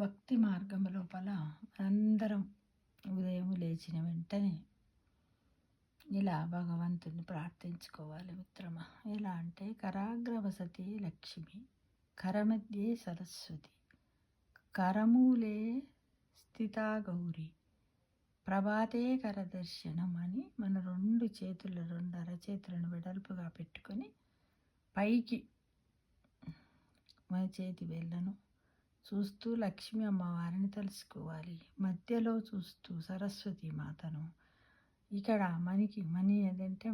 భక్తి మార్గం లోపల అందరం ఉదయం లేచిన వెంటనే ఇలా భగవంతుని ప్రార్థించుకోవాలి మిత్రమా. ఎలా అంటే కరాగ్రవసతి లక్ష్మి, కరమధ్యే సరస్వతి, కరమూలే స్థితా గౌరి, ప్రభాతే కరదర్శనం అని మన రెండు అరచేతులను వెడల్పుగా పెట్టుకొని పైకి మన చేతి వేళ్ళను చూస్తూ లక్ష్మీ అమ్మవారిని తలుసుకోవాలి. మధ్యలో చూస్తూ సరస్వతి మాతను, ఇక్కడ మణి ఏదంటే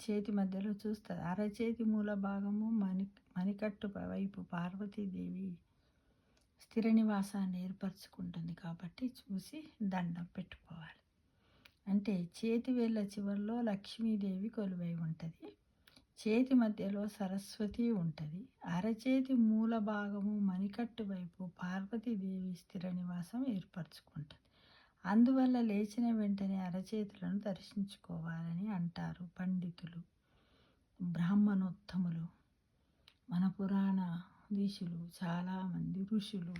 చేతి మధ్యలో చూస్తుంది. అరచేతి మూల భాగము మణికట్టు వైపు పార్వతీదేవి స్థిర నివాసాన్ని ఏర్పరచుకుంటుంది కాబట్టి చూసి దండం పెట్టుకోవాలి. అంటే చేతి వేళ్ళ చివరిలో లక్ష్మీదేవి కొలువై ఉంటుంది, చేతి మధ్యలో సరస్వతి ఉంటుంది, అరచేతి మూల భాగము మణికట్టు వైపు పార్వతీదేవి స్థిర నివాసం ఏర్పరచుకుంటుంది. అందువల్ల లేచిన వెంటనే అరచేతులను దర్శించుకోవాలని అంటారు పండితులు, బ్రాహ్మణోత్తములు, మన పురాణ దీశులు, చాలామంది ఋషులు,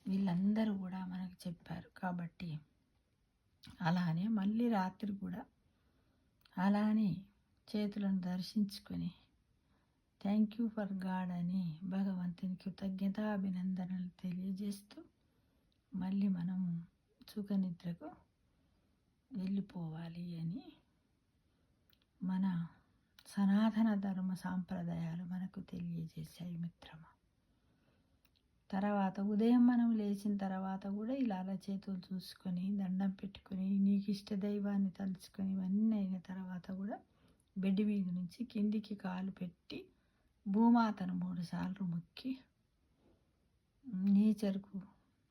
వీళ్ళందరూ కూడా మనకు చెప్పారు. కాబట్టి అలానే మళ్ళీ రాత్రి కూడా అలానే చేతులను దర్శించుకొని థ్యాంక్ యూ ఫర్ గాడ్ అని భగవంతుని కృతజ్ఞతాభినందనలు తెలియజేస్తూ మళ్ళీ మనము సుఖనిద్రకు వెళ్ళిపోవాలి అని మన సనాతన ధర్మ సాంప్రదాయాలు మనకు తెలియజేశాయి మిత్రమా. తర్వాత ఉదయం మనం లేచిన తర్వాత కూడా ఇలా చేతులు చూసుకొని దండం పెట్టుకొని నీకు ఇష్ట దైవాన్ని తలుచుకొని ఇవన్నీ అయిన తర్వాత కూడా బెడ్ మీద నుంచి కిందికి కాలు పెట్టి భూమాతను 3 సార్లు మొక్కి నేచర్కు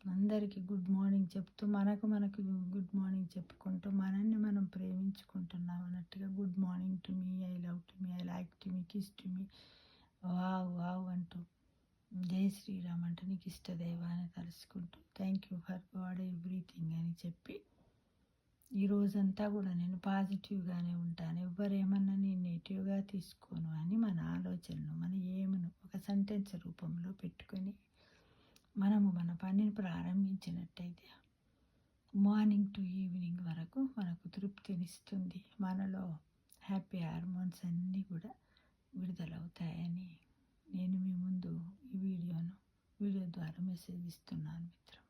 అందరికీ గుడ్ మార్నింగ్ చెప్తూ మనకు గుడ్ మార్నింగ్ చెప్పుకుంటూ మనల్ని మనం ప్రేమించుకుంటున్నాం అన్నట్టుగా good morning to me, I love to me, I like to me, kiss to me, wow wow అంటూ జై శ్రీరామ్ అంటూ నీకు ఇష్ట దైవాన్ని తలుసుకుంటూ thank you for god everything అని చెప్పి ఈ రోజంతా కూడా నేను పాజిటివ్గానే ఉంటాను, ఎవరేమన్నా నేను నెగిటివ్గా తీసుకోను అని మన ఆలోచనను మన ఏమను ఒక సెంటెన్స్ రూపంలో పెట్టుకొని మనము మన పనిని ప్రారంభించినట్టయితే మార్నింగ్ టు ఈవినింగ్ వరకు మనకు తృప్తినిస్తుంది, మనలో హ్యాపీ హార్మోన్స్ అన్నీ కూడా విడుదలవుతాయని నేను మీ ముందు ఈ వీడియో ద్వారా మెసేజ్ ఇస్తున్నాను మిత్రం.